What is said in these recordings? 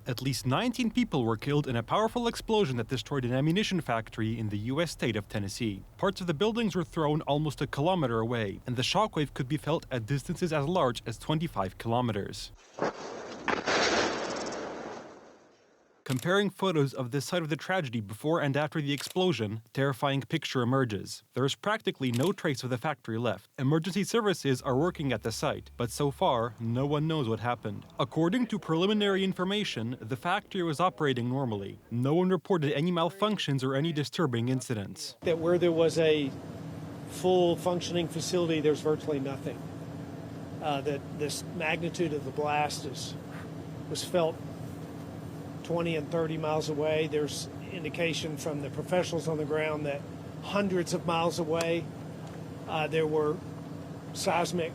At least 19 people were killed in a powerful explosion that destroyed an ammunition factory in the U.S. state of Tennessee. Parts of the buildings were thrown almost a kilometer away, and the shockwave could be felt at distances as large as 25 kilometers. Comparing photos of the site of the tragedy before and after the explosion, a terrifying picture emerges. There is practically no trace of the factory left. Emergency services are working at the site, but so far, no one knows what happened. According to preliminary information, the factory was operating normally. No one reported any malfunctions or any disturbing incidents. That where there was a full functioning facility, there's virtually nothing. That this magnitude of the blast was felt 20 and 30 miles away. There's indication from the professionals on the ground that hundreds of miles away, there were seismic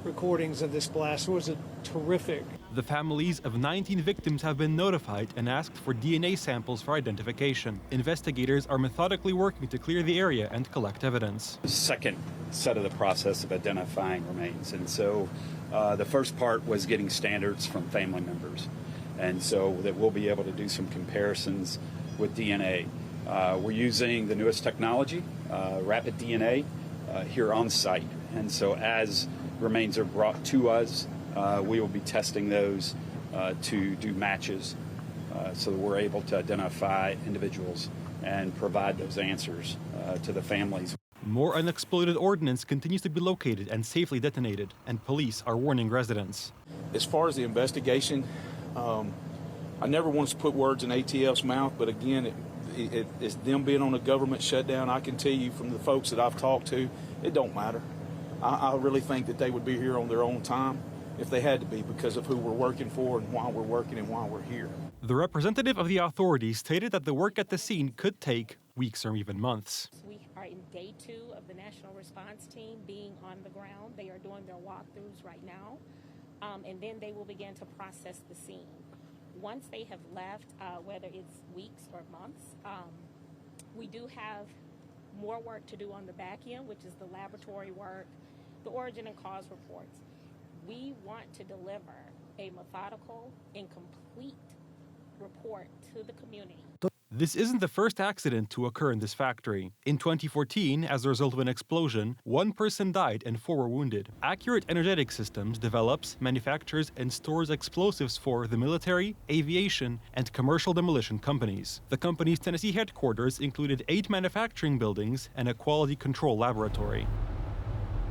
recordings of this blast. It was a terrific. The families of 19 victims have been notified and asked for DNA samples for identification. Investigators are methodically working to clear the area and collect evidence. The second set of the process of identifying remains. And so the first part was getting standards from family members. And so that we'll be able to do some comparisons with DNA. We're using the newest technology, rapid DNA, here on site. And so as remains are brought to us, we will be testing those to do matches so that we're able to identify individuals and provide those answers to the families. More unexploded ordnance continues to be located and safely detonated, and police are warning residents. As far as the investigation, I never want to put words in ATF's mouth, but again, it's them being on a government shutdown. I can tell you from the folks that I've talked to, it don't matter. I really think that they would be here on their own time if they had to be because of who we're working for and why we're working and why we're here. The representative of the authorities stated that the work at the scene could take weeks or even months. We are in day 2 of the National Response Team being on the ground. They are doing their walkthroughs right now, and then they will begin to process the scene. Once they have left, whether it's weeks or months, we do have more work to do on the back end, which is the laboratory work, the origin and cause reports. We want to deliver a methodical and complete report to the community. This isn't the first accident to occur in this factory. In 2014, as a result of an explosion, 1 person died and 4 were wounded. Accurate Energetic Systems develops, manufactures, and stores explosives for the military, aviation, and commercial demolition companies. The company's Tennessee headquarters included 8 manufacturing buildings and a quality control laboratory.